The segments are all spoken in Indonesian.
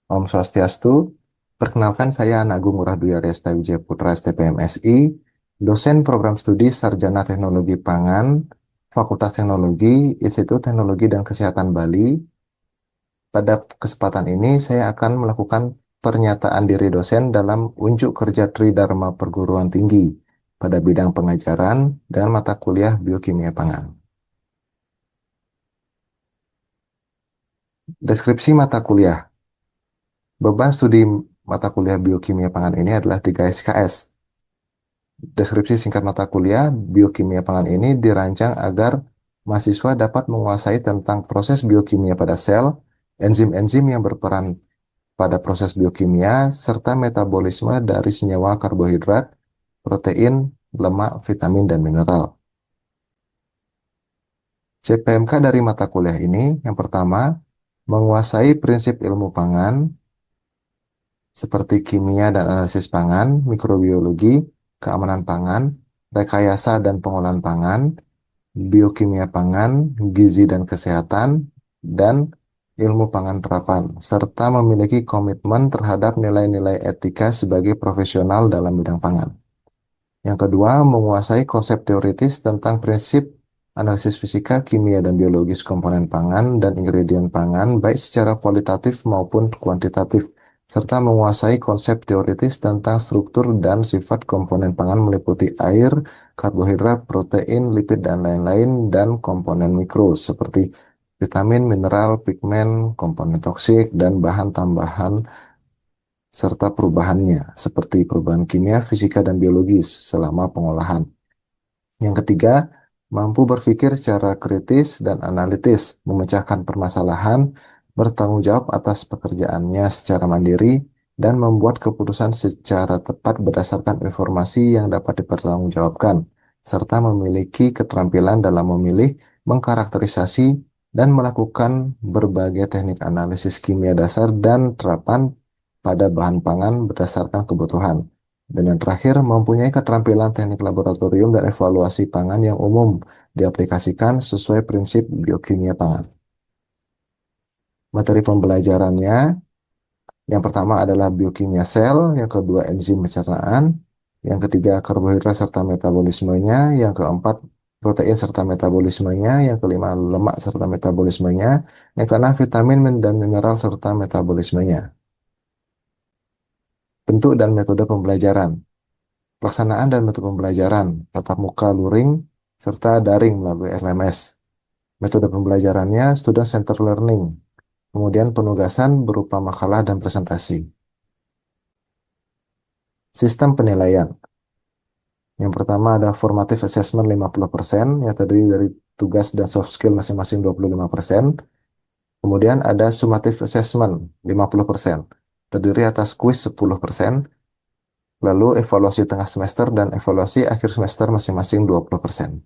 Om Swastiastu. Perkenalkan saya Agung Ngurah Dwi Aresta Wijaya Putra STPM SI, dosen program studi Sarjana Teknologi Pangan, Fakultas Teknologi, Institut Teknologi dan Kesehatan Bali. Pada kesempatan ini saya akan melakukan pernyataan diri dosen dalam unjuk kerja Tridharma Perguruan Tinggi pada bidang pengajaran dan mata kuliah Biokimia Pangan. Deskripsi mata kuliah. Beban studi mata kuliah Biokimia Pangan ini adalah 3 SKS. Deskripsi singkat mata kuliah biokimia pangan ini dirancang agar mahasiswa dapat menguasai tentang proses biokimia pada sel, enzim-enzim yang berperan pada proses biokimia, serta metabolisme dari senyawa karbohidrat, protein, lemak, vitamin, dan mineral. CPMK dari mata kuliah ini, yang pertama, menguasai prinsip ilmu pangan, seperti kimia dan analisis pangan, mikrobiologi, keamanan pangan, rekayasa dan pengolahan pangan, biokimia pangan, gizi dan kesehatan, dan ilmu pangan terapan, serta memiliki komitmen terhadap nilai-nilai etika sebagai profesional dalam bidang pangan. Yang kedua, menguasai konsep teoritis tentang prinsip analisis fisika, kimia, dan biologis komponen pangan dan ingredient pangan, baik secara kualitatif maupun kuantitatif, serta menguasai konsep teoritis tentang struktur dan sifat komponen pangan meliputi air, karbohidrat, protein, lipid, dan lain-lain, dan komponen mikro seperti vitamin, mineral, pigmen, komponen toksik, dan bahan tambahan serta perubahannya, seperti perubahan kimia, fisika, dan biologis selama pengolahan. Yang ketiga, mampu berpikir secara kritis dan analitis, memecahkan permasalahan, bertanggung jawab atas pekerjaannya secara mandiri, dan membuat keputusan secara tepat berdasarkan informasi yang dapat dipertanggungjawabkan, serta memiliki keterampilan dalam memilih, mengkarakterisasi, dan melakukan berbagai teknik analisis kimia dasar dan terapan pada bahan pangan berdasarkan kebutuhan. Dan yang terakhir, mempunyai keterampilan teknik laboratorium dan evaluasi pangan yang umum diaplikasikan sesuai prinsip biokimia pangan. Materi pembelajarannya, yang pertama adalah biokimia sel, yang kedua enzim pencernaan, yang ketiga karbohidrat serta metabolismenya, yang keempat protein serta metabolismenya, yang kelima lemak serta metabolismenya, yang keenam vitamin dan mineral serta metabolismenya. Bentuk dan metode pembelajaran. Pelaksanaan dan metode pembelajaran, tatap muka luring, serta daring melalui LMS. Metode pembelajarannya student center learning, kemudian penugasan berupa makalah dan presentasi. Sistem penilaian. Yang pertama ada formative assessment 50%, yang terdiri dari tugas dan soft skill masing-masing 25%. Kemudian ada summative assessment 50%, terdiri atas kuis 10%, lalu evaluasi tengah semester dan evaluasi akhir semester masing-masing 20%.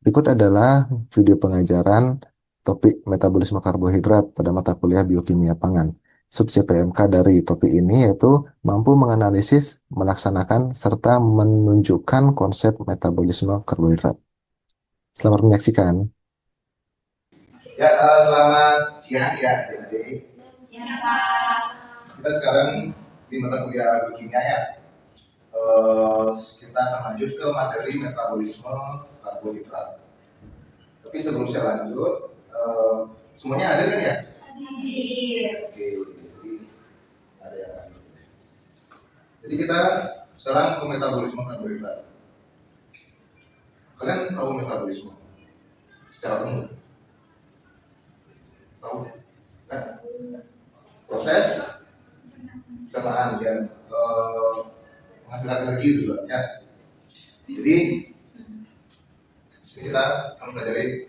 Berikut adalah video pengajaran topik metabolisme karbohidrat pada mata kuliah biokimia pangan. Sub CPMK dari topik ini yaitu mampu menganalisis, melaksanakan, serta menunjukkan konsep metabolisme karbohidrat. Selamat menyaksikan. Ya, selamat siang ya adik-adik. Kita sekarang di mata kuliah biokimia ya. Kita akan lanjut ke materi metabolisme karbohidrat. Tapi sebelum saya lanjut, semuanya ada kan ya? Oke, jadi ada yang ada. Jadi kita sekarang ke metabolisme karbohidrat. Kalian tahu metabolisme secara umum? Tahu? Kan? Proses pencernaan dan menghasilkan energi juga ya. Jadi sini kita akan mempelajari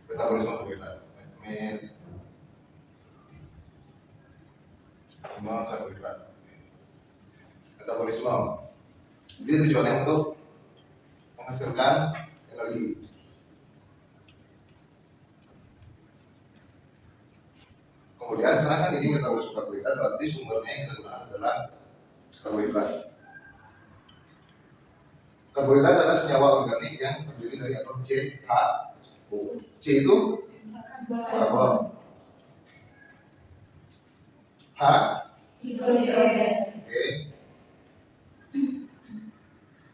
metabolisme karbohidrat. Karbohidrat. Metabolisme. Jadi tujuannya untuk menghasilkan energi. Kemudian sekarang kan ini metabolisme karbohidrat, berarti sumbernya yang kita gunakan adalah karbohidrat. Karbohidrat adalah senyawa organik yang terdiri dari atom C, H, O. C itu karbon. hidrogen. Oke.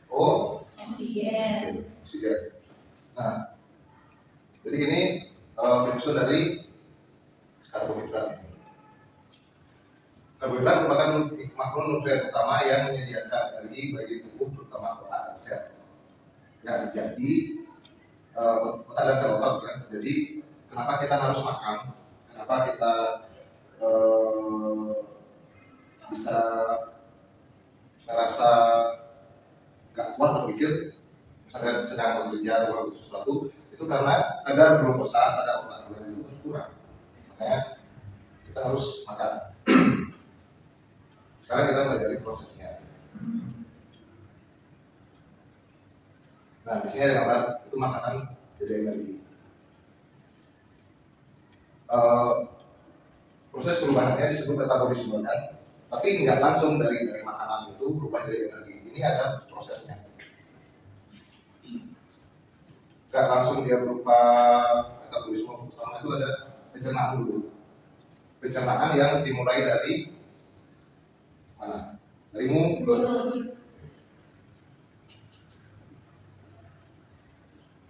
O, oksigen. Nah, jadi ini penyusun dari karbohidrat ini. Karbohidrat merupakan makronutrien utama yang menyediakan energi bagi tubuh, terutama otak dan sel. Ya, jadi otak dan sel otak kan. Jadi kenapa kita harus makan? Kenapa kita bisa merasa gak kuat berpikir, misalnya sedang bekerja atau melakukan sesuatu, itu karena kadar glukosa pada otak kalian itu berkurang. Makanya kita harus makan. Sekarang kita pelajari prosesnya. Nah, di sini ada gambar itu makanan jadi energi. Proses perubahannya disebut metabolisme kan, tapi nggak langsung dari makanan itu berubah jadi energi. Ini ada prosesnya. Nggak langsung dia berupa metabolisme. Pertama itu ada pencernaan dulu. Pencernaan yang dimulai dari mana? Dari mulut.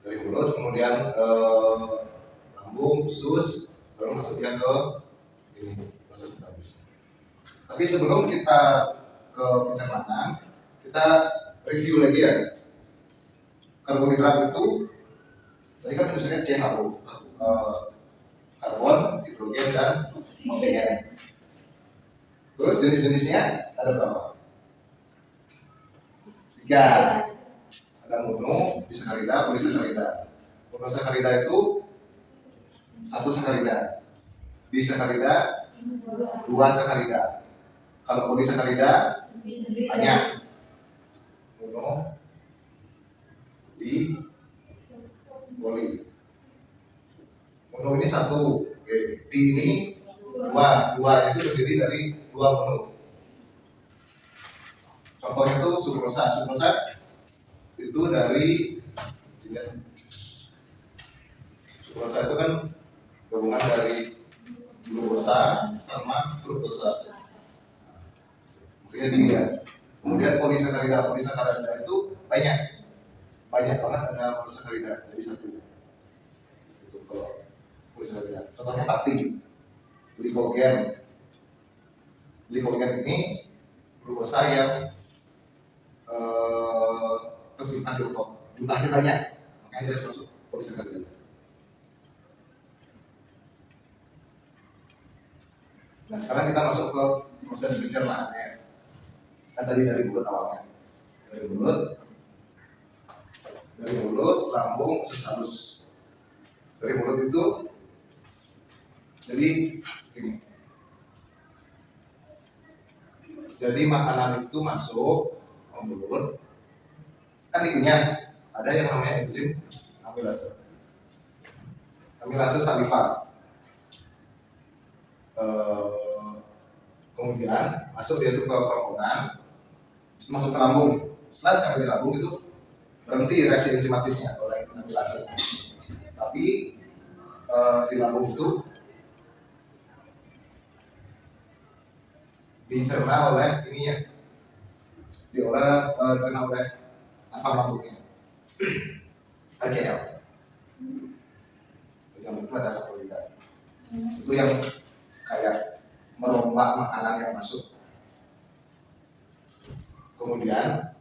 Dari mulut, kemudian lambung, usus, baru masuk dia ke ini, masuk ke habis. Tapi sebelum kita ke pencernaan, kita review lagi ya. Karbohidrat itu tadi kan misalnya CHO, karbon, hidrogen, dan oksigen. Terus jenis-jenisnya ada berapa? 3. Ada mono, disakarida, polisakarida. Monosakarida itu 1 sakarida, disakarida 2 sakarida. Kalau polisakarida banyak. Mono, di, poli. Mono ini 1, oke. Di ini 2 itu terdiri dari 2 mono. Contohnya itu sukrosa. Sukrosa itu dari sukrosa itu kan gabungan dari glukosa sama fruktosa. Makanya dia. Kemudian polisakarida itu banyak banget ada polisakarida jadi 1. Itu kalau polisakarida. Contohnya pati, glikogen. Glikogen ini glukosa yang tersimpan di otot. Jumlahnya banyak, makanya dia termasuk polisakarida. Nah, sekarang kita masuk ke proses pencernaannya. Kan tadi dari mulut awalnya. Dari mulut, lambung, usus halus. Dari mulut itu jadi ini. Jadi makanan itu masuk ke mulut. Kan ikunya ada yang namanya enzim amilase. Amilase saliva. Kemudian masuk dia itu ke kerongkongan, masuk ke lambung. Setelah sampai di lambung itu berhenti reaksi enzimatisnya oleh amilase. Tapi di lambung itu dicerna oleh ininya, dicerna oleh asam lambungnya, HCl. Yang itu ada asam klorida. Itu yang kayak merombak makanan yang masuk. Kemudian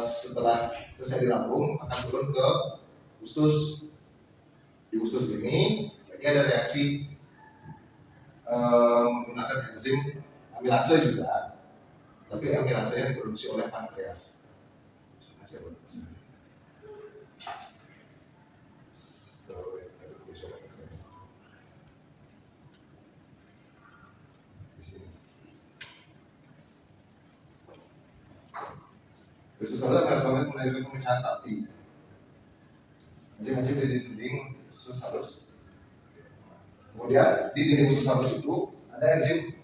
setelah selesai di lambung akan turun ke usus. Di usus ini jadi ada reaksi menggunakan enzim amilase juga, tapi amilase yang diproduksi oleh pankreas. Usus halus adalah sebagai melalui pemecahan pati. Enzim-enzim di dinding usus halus. Kemudian di dinding usus halus itu ada enzim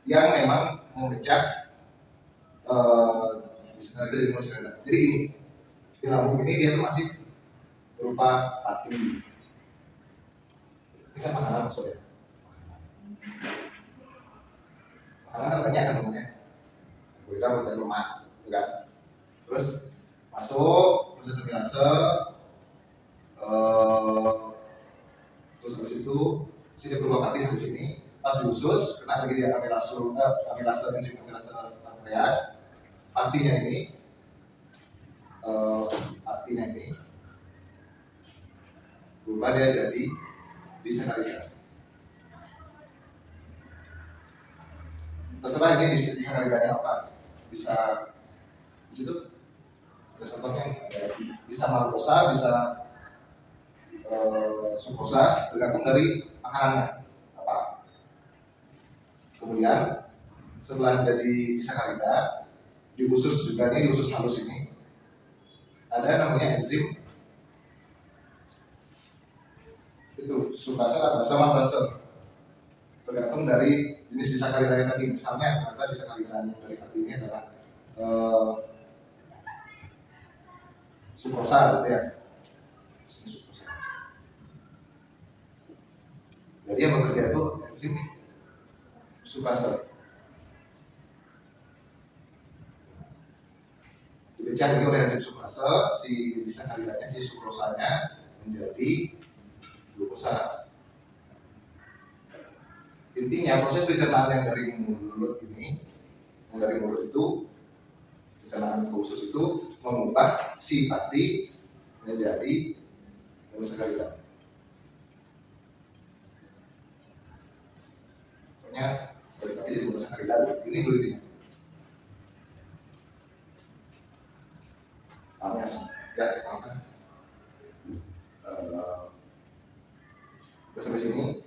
yang memang memecah jadi ini di lambung ini dia tuh masih berupa pati. Ini kan makanan masuk ya. karena banyak kan temennya, karbohidrat dan lemak, kan? Terus masuk proses asimilase, terus habis itu sini berubah mati sampai sini, pas di usus kena lagi dia amilase enzim amilase pankreas, patinya ini berubah dia jadi disakarida. Terserah ini disakaridanya apa, bisa di situ ada contohnya, bisa maltosa, bisa sukrosa, tergantung dari makanannya apa. Kemudian setelah jadi disakarida, di usus juga nih, di usus halus ini ada namanya enzim itu sukrasa atau maltase, tergantung dari jenis disakarida tadi. Misalnya ternyata disakarida yang dari hati ini adalah sukrosa gitu ya. Jadi yang bekerja itu enzim sukrasa. Dipecah oleh enzim sukrasa, si disakaridanya, si sukrosanya menjadi glukosa. Intinya proses pencernaan yang dari mulut ini, yang dari mulut itu, pencernaan ke usus itu mengubah si pati menjadi monosakarida. Pokoknya dari pati jadi monosakarida. Ini intinya. Ya, kan? Sampai sini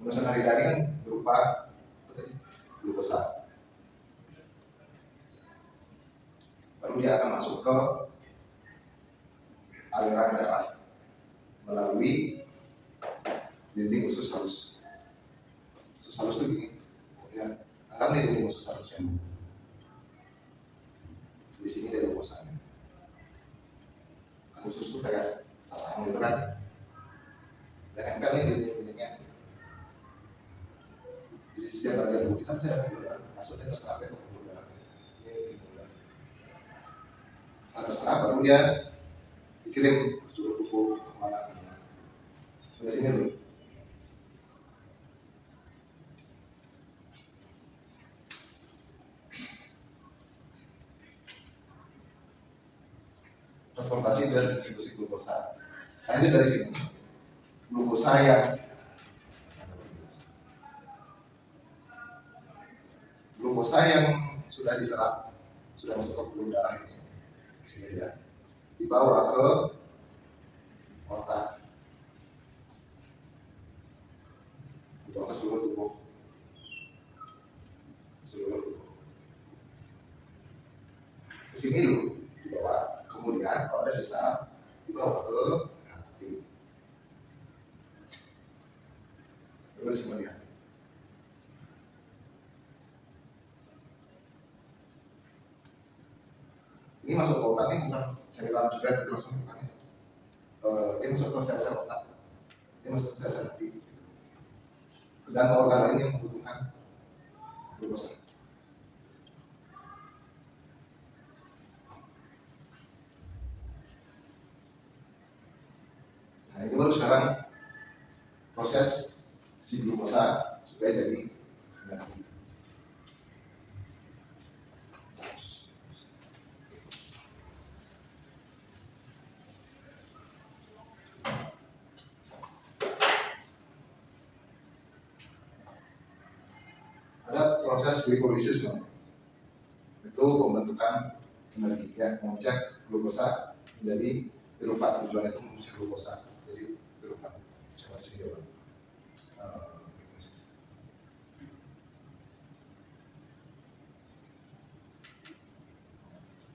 monosakarida ini kan berupa glukosa. Baru dia akan masuk ke aliran darah melalui dinding usus halus. Usus halus itu gini, ya, anggap ini dinding usus halusnya. Di sini ada glukosanya. Usus itu kayak sarang gitu kan. Dan kan ini dindingnya di sisi bagian tubuh kita bisa ada pembuluh darah. Maksudnya terserah apa pembuluh darah. Ini pembuluh darah. Saat terserah baru dia dikirim ke seluruh tubuh kemana-mana. Sampai sini dulu. Transportasi dan distribusi glukosa. Lanjut dari sini, glukosa yang sudah diserap, sudah masuk ke pembuluh darah ini, sini dia dibawa ke otak, dibawa ke seluruh tubuh. Ke sini dulu dibawa, kemudian kalau ada sisa dibawa ke hati. Terus melihat. Ini masuk ke otak, ini bukan cairan juga, itu masuk ke otak. Dia masuk ke sel-sel otak, dia masuk ke sel-sel hati. Dan organ lain yang membutuhkan glukosa. Nah, ini baru sekarang proses si glukosa supaya jadi energi. Ada proses glikolisis, itu pembentukan energi, ya, mengecek glukosa menjadi pirufat. Tujuan itu mengecek glukosa jadi pirufat. Coba sini coba.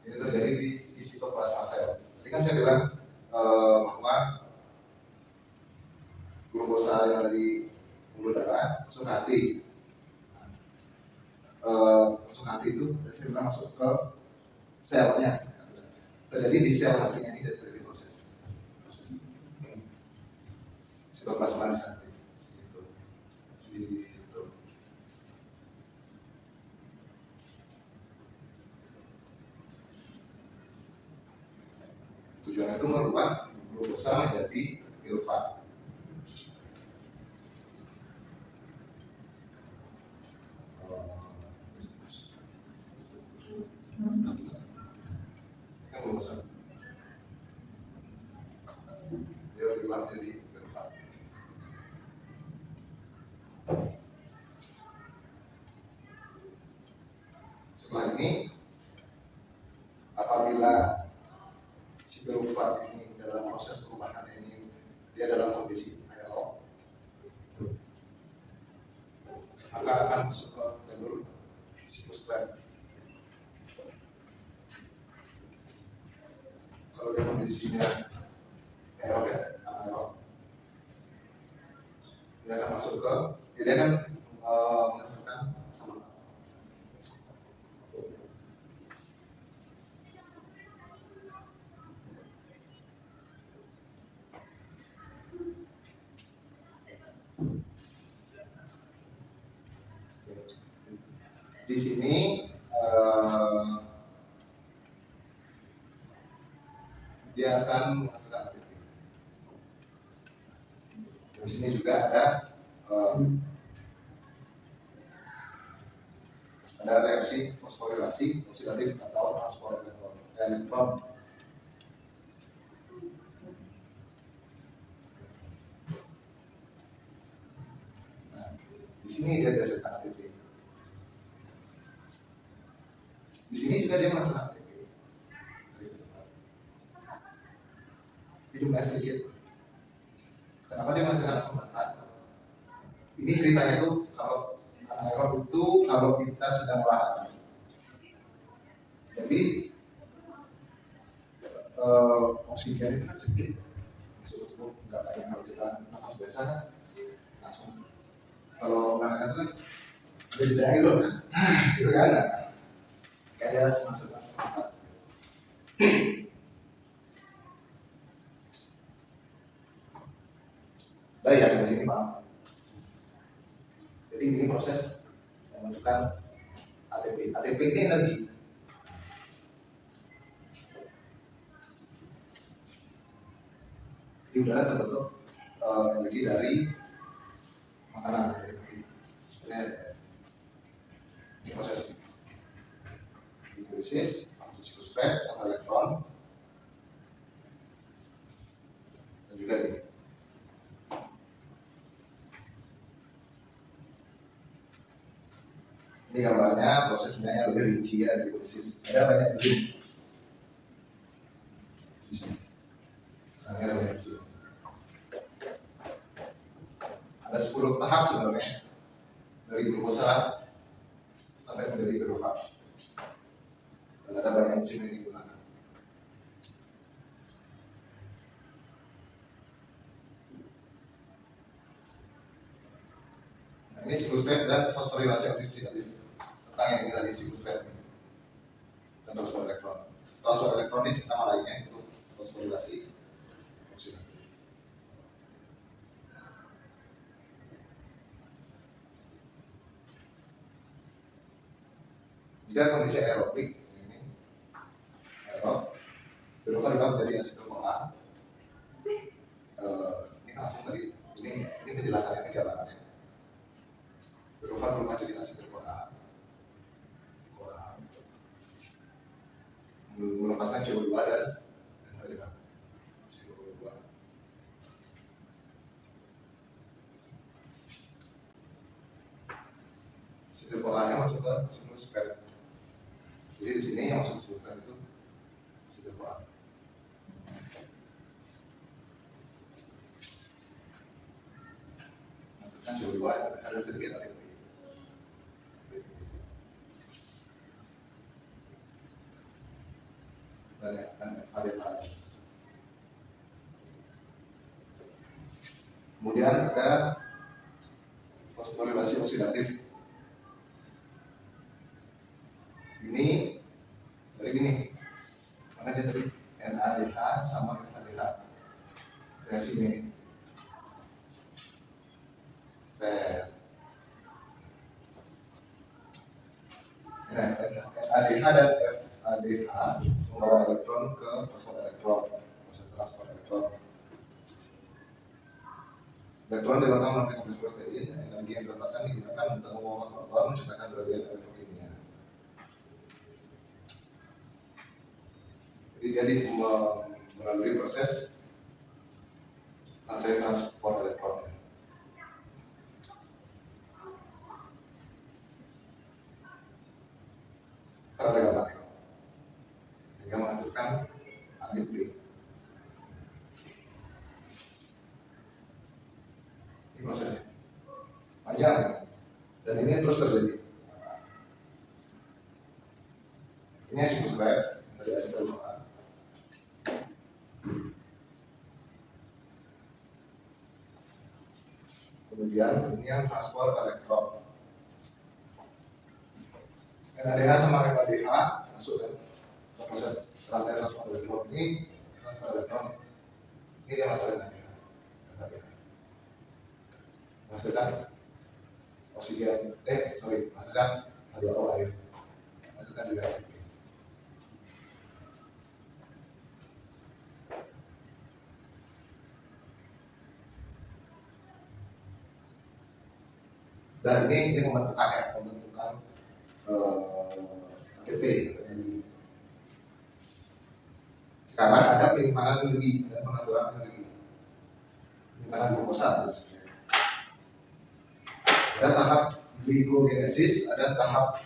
Ini terjadi di sitoplasma sel. Tadi kan saya bilang bahwa glukosa yang dari pembuluh darah masuk ke hati. Masuk hati itu tadi saya bilang masuk ke selnya. Terjadi di sel hatinya ini dari proses sitoplasma di hati. Situ. Tujuannya itu merubah glukosa menjadi pilvat. Kan glukosa dia berubah menjadi pilvat. Setelah ini, apabila si pilvat ini dalam proses perubahan ini dia dalam kondisi aerob, maka akan masuk ke jalur siklus Krebs. Kalau dia kondisinya aerob ya, anaerob, dia akan masuk ke, dia akan menghasilkan asam lemak. Di sini dia akan menghasilkan ATP. Di sini juga ada reaksi fosforilasi oksidatif atau transport elektron. Nah, di sini dia dihasilkan ATP. Di sini juga dia menghasilkan ATP. Jumlah sedikit. Kenapa dia menghasilkan asam lemak? Ini ceritanya itu kalau anaerob itu kalau kita sedang olahraga. Jadi oksigen itu kan sedikit, masuk nggak kayak kalau kita nafas biasa kan langsung. Kalau olahraga itu kan ada jeda gitu loh, gitu kan? Kayak masuk asam lemak. Baik ya, sampai sini paham. Jadi ini proses yang menunjukkan ATP. ATP ini energi. Di udara terbentuk energi dari makanan, dari kopi. Ini proses hidrolisis, siklus Krebs atau elektron, dan juga ini. Ini gambarnya prosesnya yang lebih rinci ya, hidrolisis. Ada banyak enzim. Ada banyak enzim. Ada 10 tahap sebenarnya dari glukosa sampai menjadi piruvat. Dan ada banyak enzim yang digunakan. Nah, ini siklus Krebs dan fosforilasi oksidatif. Tentang ini tadi siklus Krebs dan transport elektron. Transport elektron ini nama lainnya itu fosforilasi oksidatif. Jika kondisi aerobik ini aerob berubah menjadi asetil CoA. Ini langsung tadi ini penjelasannya, penjabarannya. Berubah jadi asetil CoA. Melepaskan CO2 dan HDH. CO2. Asetil CoA-nya masuk ke siklus Krebs. Jadi di sini yang masuk ke siklus Krebs itu asetil CoA. Kan CO2 ada sedikit ATP. Dan HDH. Kemudian ada fosforilasi oksidatif. Ini dari ini, mana dia tadi NADH sama HDH reaksi ini. NADH dan FADH membawa elektron ke fosfor elektron. Elektron dilengkapi oleh kompleks protein, energi yang dilepaskan digunakan untuk membawa menciptakan gradien elektrokimia. Jadi melalui proses rantai transport elektron. Terhadap gambar sehingga menghasilkan ATP. Ini prosesnya panjang dan ini terus terjadi. Ini siklus Krebs dari acetyl-CoA. Kemudian ini yang transport elektron. NADH sama MADH masuk ke proses rantai transport elektron ini, transport elektron ini dia masuk NADH. Menghasilkan oksigen, menghasilkan H2O air, menghasilkan juga ATP. Dan ini membentukkan ATP. Sekarang ada penyimpanan energi dan pengaturan energi. Penyimpanan glukosa. Ada tahap glikogenesis, ada tahap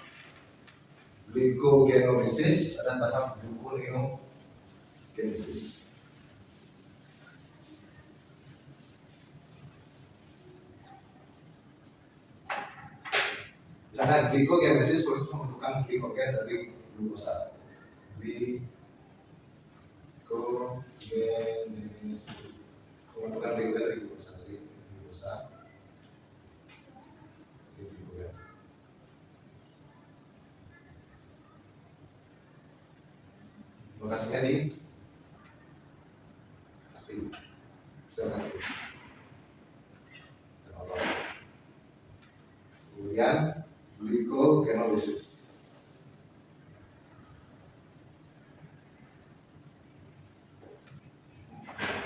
glikogenolysis, ada tahap gluconeogenesis. Misalnya glikogenesis proses pembentukan glikogen dari glukosa. Glikogenesis pembentukan glikogen dari glukosa. Lokasinya di hati, sel hati. Kemudian glikogenolysis.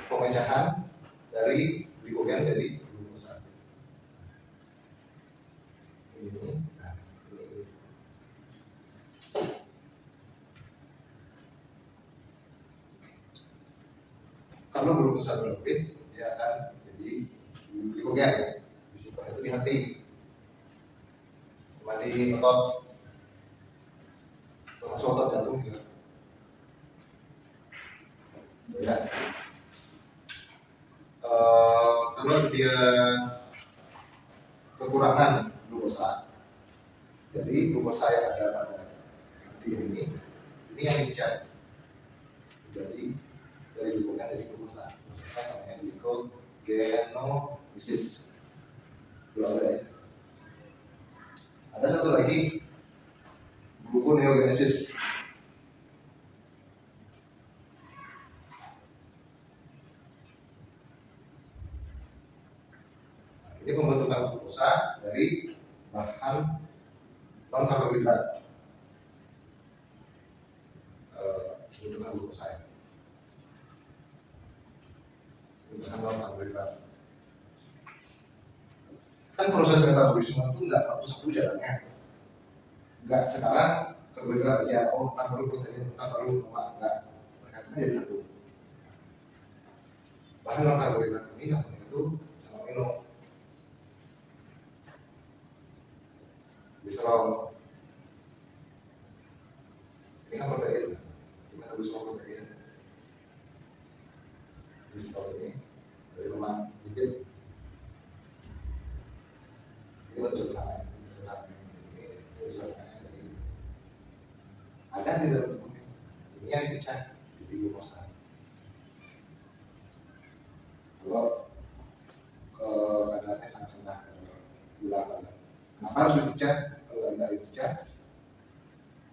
Pemecahan dari glikogen jadi glukosa. Ini. Kalau glukosa berlebih, dia akan jadi glikogen. Disimpan itu di hati, sama di otot, termasuk otot jantung juga. Ya. Kalau dia kekurangan glukosa, jadi glukosa yang ada pada hati ini yang dicari. Jadi dari glikogen jadi glukosa, namanya glikogenolysis. Ada satu lagi gluconeogenesis. Ini pembentukan glukosa dari bahan non karbohidrat. Pembentukan glukosa ya. Pembentukan non karbohidrat. Kan proses metabolisme itu nggak satu-satu jalannya. Nggak sekarang karbohidrat aja, ntar baru protein, ntar baru lemak, nggak. Mereka kan jadi satu. Bahan non karbohidrat ini namanya itu asam amino. Glycerol. Ini kan protein, metabolisme protein. Glycerol ini dari lemak dikit. Ini betul sekali. Ada di dalam tubuh ini yang dipecah jadi glukosa. Kalau kadarnya sangat rendah gula, kenapa harus dipecah? Kalau nggak dipecah,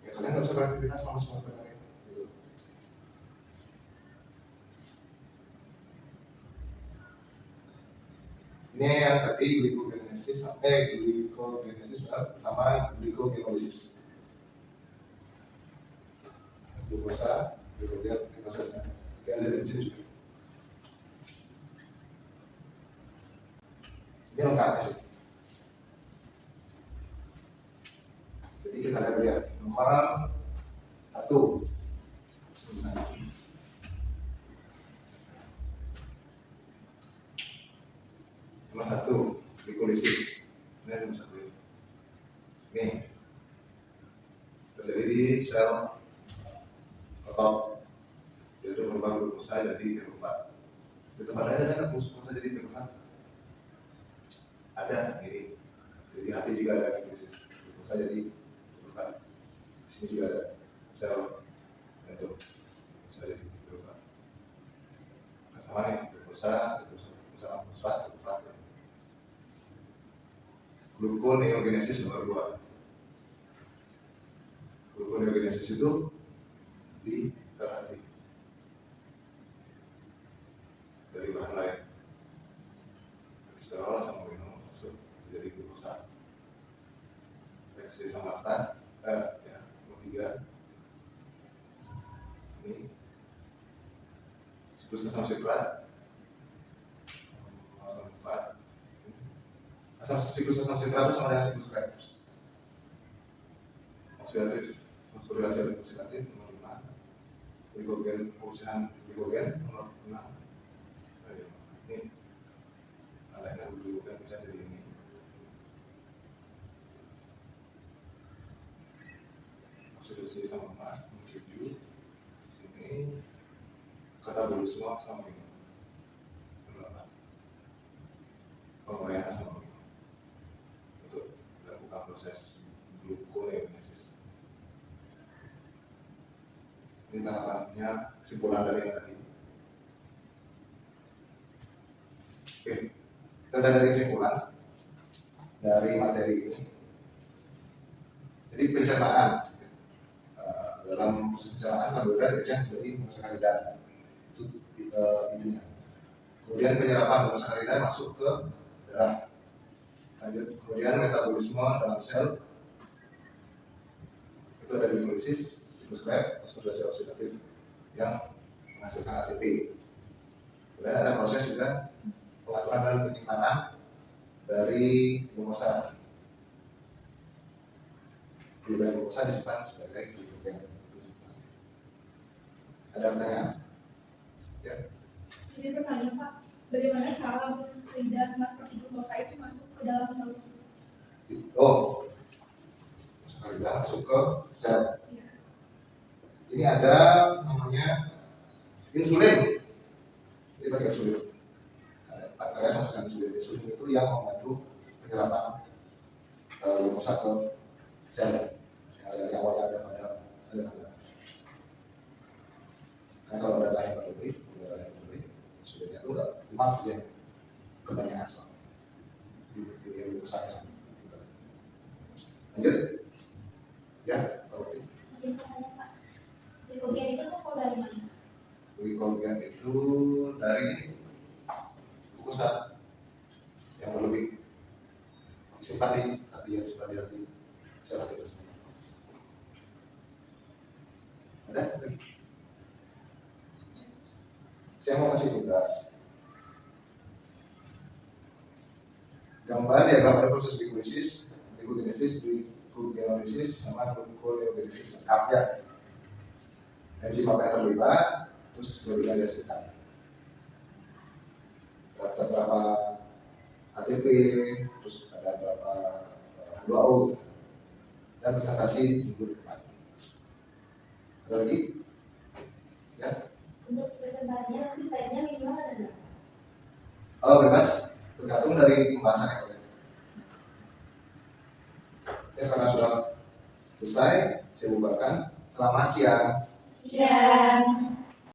ya kalian nggak bisa beraktivitas selama semua hari. Ini yang tadi glikogenesis sampai glikogenesis sama glikogenolysis. Glukosa, glikogen, prosesnya. Gazet juga. Ini lengkapnya sih. Jadi kita lihat ya, nomor 1. Nomor 1, glikolisis. Ini nomor 1. Nih, terjadi di sel otot. Dia berubah glukosa jadi piruvat. Di tempat lain ada nggak glukosa jadi piruvat? Ada, ini. Jadi hati juga ada glikolisis. Glukosa jadi piruvat. Di sini juga ada sel itu. Glukosa jadi piruvat. Nah, sama nih, glukosa sama fosfat, piruvat. Gluconeogenesis nomor 2. Gluconeogenesis itu di sel hati dari bahan lain. Kolesterol sama minum masuk jadi glukosa. Reaksi sambatan, ya, nomor 3. Ini siklus asam sitrat. Nomor 4. Siklus asam sitrat itu sama dengan siklus Krebs. Oksidatif, fosforilasi oksidatif nomor 5. Glikogen, pengusihan glikogen nomor 6. Ini adanya glikogen bisa jadi ini. Oksidasi sama 4, nomor 7. Sini katabolisme sama 5. Nomor 8. Penguraian asam amino untuk melakukan proses gluconeogenesis. Ini tahapannya kesimpulan dari yang tadi. Oke, kita dari kesimpulan dari materi ini. Jadi pencernaan dalam proses pencernaan karbohidrat dipecah menjadi monosakarida, itu intinya. Kemudian penyerapan monosakarida masuk ke darah. Lanjut, kemudian metabolisme dalam sel itu ada glikolisis, siklus Krebs, fosforilasi oksidatif yang menghasilkan ATP. Kemudian ada proses juga pengaturan dan penyimpanan dari glukosa. Glukosa disimpan sebagai glikogen. Ada pertanyaan? Ya. Jadi pertanyaan Pak, bagaimana cara monosakarida seperti glukosa itu masuk ke dalam sel? Oh, monosakarida masuk ke sel. Ya. Ini ada namanya insulin. Ini pakai insulin. Bakteri masukkan insulin. Insulin itu yang membantu penyerapan glukosa ke sel. Yang awalnya ada pada nah, kalau ada yang berlebih, insulinnya itu udah cuma dia kebanyakan soal di glukosa. Lanjut, ya, kalau itu. Izin pertanyaan Pak, glikogen itu berasal dari mana? Glikogen itu dari glukosa yang berlebih disimpan di hati, yang disimpan di hati sel hati tersebut. Ada? Saya mau kasih tugas. Gambar diagram proses glikolisis, gluconeogenesis sama gluconeogenesis lengkapnya. Enzim apa yang terlibat, terus kemudian dihasilkan. Berapa ATP, terus ada berapa H2O, dan presentasi minggu depan. Ada lagi? Ya? Untuk presentasinya nanti slide-nya minimal ada berapa? Oh, bebas, tergantung dari pembahasan yang ya, karena sudah selesai, saya bubarkan. Selamat siang. Siang.